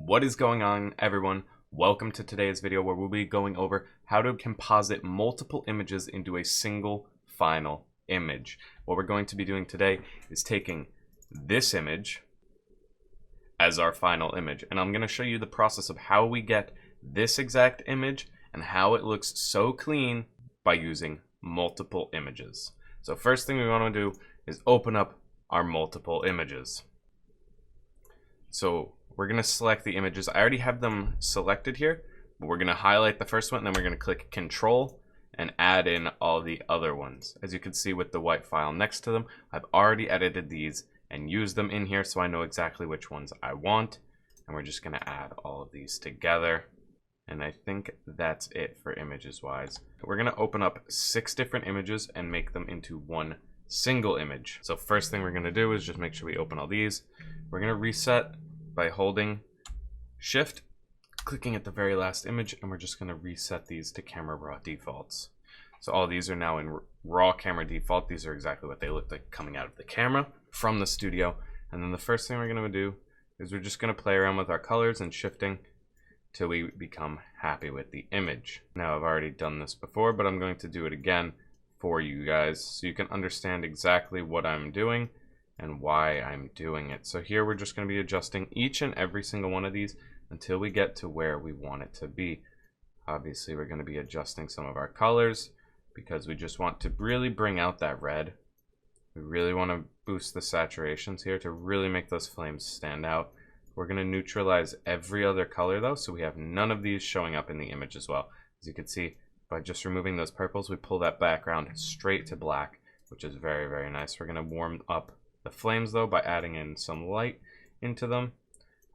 What is going on, everyone? Welcome to today's video where we'll be going over how to composite multiple images into a single final image. What we're going to be doing today is taking this image as our final image, and I'm going to show you the process of how we get this exact image and how it looks so clean by using multiple images. So first thing we want to do is open up our multiple images. So we're going to select the images. I already have them selected here, but we're going to highlight the first one, and then we're going to click Control and add in all the other ones. As you can see with the white file next to them, I've already edited these and used them in here, so I know exactly which ones I want. And we're just going to add all of these together. And I think that's it for images wise. We're going to open up 6 different images and make them into one single image. So first thing we're going to do is just make sure we open all these. We're going to reset by holding Shift, clicking at the very last image, and we're just going to reset these to camera raw defaults. So all these are now in raw camera default. These are exactly what they look like coming out of the camera from the studio. And then the first thing we're going to do is we're just going to play around with our colors and shifting till we become happy with the image. Now I've already done this before, but I'm going to do it again for you guys so you can understand exactly what I'm doing and why I'm doing it. So here we're just going to be adjusting each and every single one of these until we get to where we want it to be. Obviously we're going to be adjusting some of our colors because we just want to really bring out that red. We really want to boost the saturations here to really make those flames stand out. We're going to neutralize every other color though, so we have none of these showing up in the image as well. As you can see, by just removing those purples, we pull that background straight to black, which is very, very nice. We're going to warm up the flames though by adding in some light into them,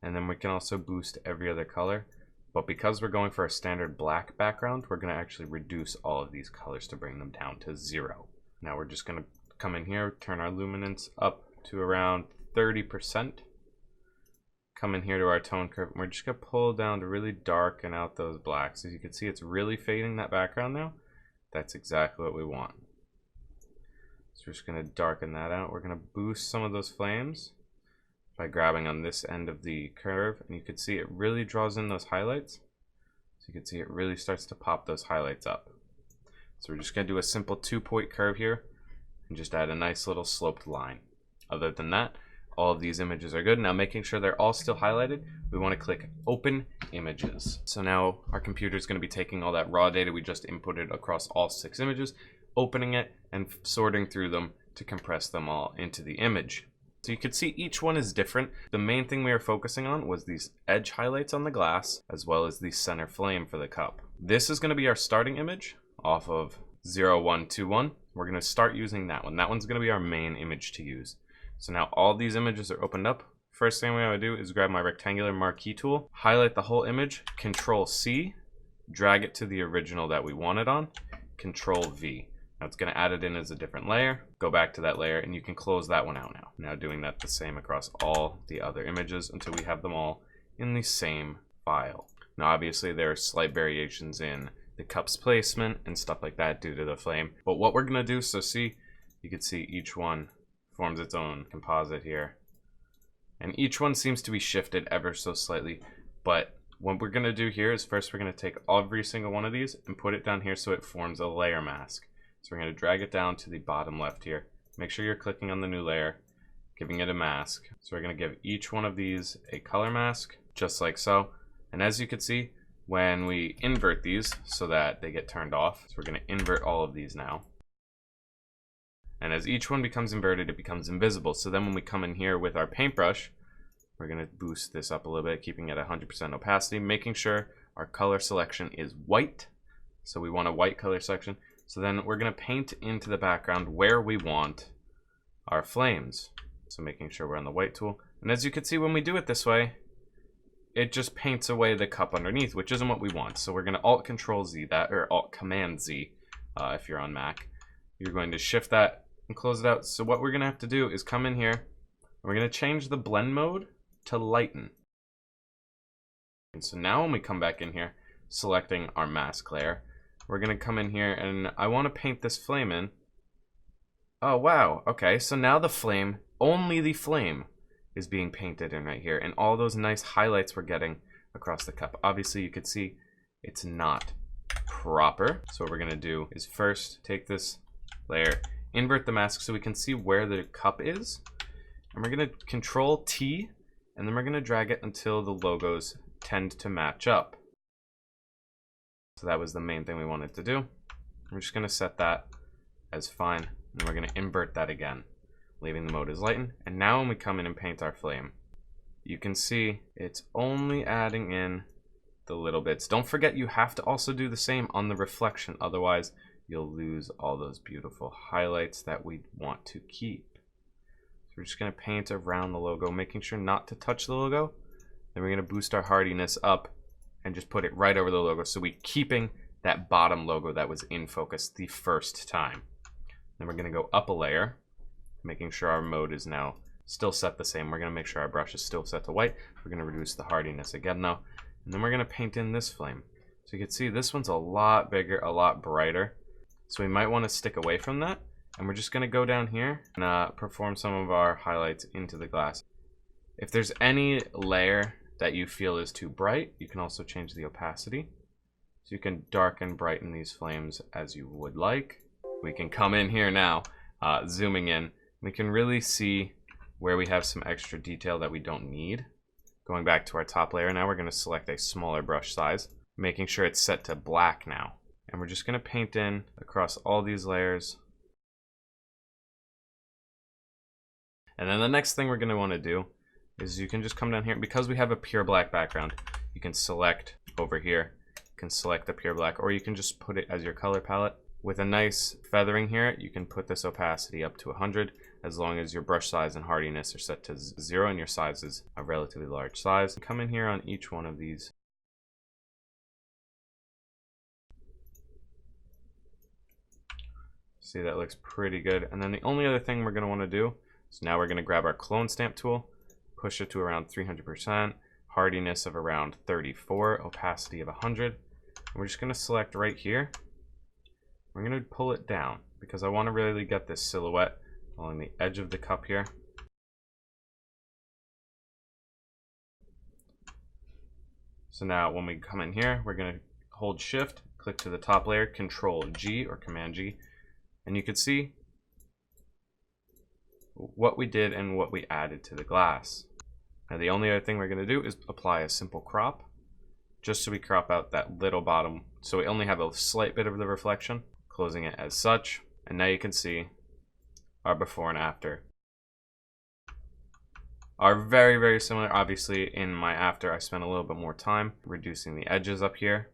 and then we can also boost every other color. But because we're going for a standard black background, we're going to actually reduce all of these colors to bring them down to 0. Now we're just going to come in here, turn our luminance up to around 30%. Come in here to our tone curve, and we're just going to pull down to really darken out those blacks. As you can see, it's really fading that background now. That's exactly what we want. So we're just going to darken that out. We're going to boost some of those flames by grabbing on this end of the curve, and you can see it really draws in those highlights. So you can see it really starts to pop those highlights up. So we're just going to do a simple 2-point curve here and just add a nice little sloped line. Other than that, all of these images are good. Now, making sure they're all still highlighted, we want to click Open Images. So now our computer is going to be taking all that raw data we just inputted across all 6 images, opening it and sorting through them to compress them all into the image. So you could see each one is different. The main thing we were focusing on was these edge highlights on the glass, as well as the center flame for the cup. This is going to be our starting image off of 0121. We're going to start using that one. That one's going to be our main image to use. So now all these images are opened up. First thing we want to do is grab my rectangular marquee tool, highlight the whole image, Control C, drag it to the original that we wanted on, Control V. Now it's going to add it in as a different layer. Go back to that layer and you can close that one out now. Now doing that the same across all the other images until we have them all in the same file. Now obviously there are slight variations in the cup's placement and stuff like that due to the flame. But what we're going to do, so see, you can see each one forms its own composite here. And each one seems to be shifted ever so slightly. But what we're going to do here is first we're going to take every single one of these and put it down here so it forms a layer mask. So we're going to drag it down to the bottom left here. Make sure you're clicking on the new layer, giving it a mask. So we're going to give each one of these a color mask, just like so. And as you can see, when we invert these so that they get turned off, so we're going to invert all of these now. And as each one becomes inverted, it becomes invisible. So then when we come in here with our paintbrush, we're going to boost this up a little bit, keeping it at 100% opacity, making sure our color selection is white. So we want a white color selection. So then we're going to paint into the background where we want our flames. So making sure we're on the white tool. And as you can see, when we do it this way, it just paints away the cup underneath, which isn't what we want. So we're going to Alt-Control-Z that, or Alt-Command-Z if you're on Mac. You're going to shift that and close it out. So what we're going to have to do is come in here, and we're going to change the blend mode to lighten. And so now when we come back in here, selecting our mask layer, we're going to come in here and I want to paint this flame in. Oh, wow. Okay, so now the flame, only the flame, is being painted in right here, and all those nice highlights we're getting across the cup. Obviously you could see it's not proper, so what we're going to do is first take this layer, invert the mask so we can see where the cup is, and we're going to Control T, and then we're going to drag it until the logos tend to match up. So that was the main thing we wanted to do. I'm just going to set that as fine, and we're going to invert that again, leaving the mode as lighten. And now when we come in and paint our flame, you can see it's only adding in the little bits. Don't forget you have to also do the same on the reflection, otherwise you'll lose all those beautiful highlights that we want to keep. So we're just going to paint around the logo, making sure not to touch the logo. Then we're going to boost our hardiness up and just put it right over the logo, so we're keeping that bottom logo that was in focus the first time. Then we're going to go up a layer, making sure our mode is now still set the same. We're going to make sure our brush is still set to white. We're going to reduce the hardiness again though. And then we're going to paint in this flame. So you can see this one's a lot bigger, a lot brighter. So we might want to stick away from that. And we're just going to go down here and perform some of our highlights into the glass. If there's any layer that you feel is too bright, you can also change the opacity. So you can darken, brighten these flames as you would like. We can come in here now, zooming in. We can really see where we have some extra detail that we don't need. Going back to our top layer now, we're going to select a smaller brush size, making sure it's set to black now. And we're just going to paint in across all these layers. And then the next thing we're going to want to do is you can just come down here. Because we have a pure black background, you can select over here, you can select the pure black, or you can just put it as your color palette. With a nice feathering here, you can put this opacity up to 100, as long as your brush size and hardiness are set to 0 and your size is a relatively large size. Come in here on each one of these. See, that looks pretty good. And then the only other thing we're going to want to do is now we're going to grab our clone stamp tool, push it to around 300%, hardiness of around 34, opacity of 100. And we're just going to select right here. We're going to pull it down because I want to really get this silhouette along the edge of the cup here. So now when we come in here, we're going to hold shift, click to the top layer, Control G or Command G, and you can see what we did and what we added to the glass. Now the only other thing we're going to do is apply a simple crop, just so we crop out that little bottom, so we only have a slight bit of the reflection, closing it as such. And now you can see our before and after are very, very similar. Obviously in my after I spent a little bit more time reducing the edges up here,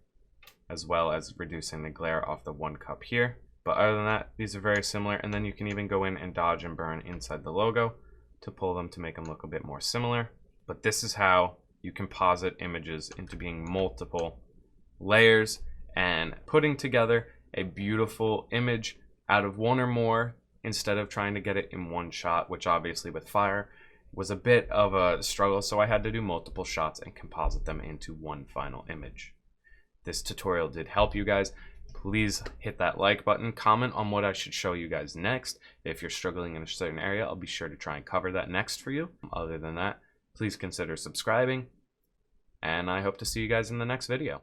as well as reducing the glare off the one cup here. But other than that, these are very similar. And then you can even go in and dodge and burn inside the logo to pull them to make them look a bit more similar. But this is how you composite images into being multiple layers and putting together a beautiful image out of one or more, instead of trying to get it in one shot, which obviously with fire was a bit of a struggle, so I had to do multiple shots and composite them into one final image. This tutorial did help you guys. Please hit that like button, comment on what I should show you guys next. If you're struggling in a certain area, I'll be sure to try and cover that next for you. Other than that, please consider subscribing, and I hope to see you guys in the next video.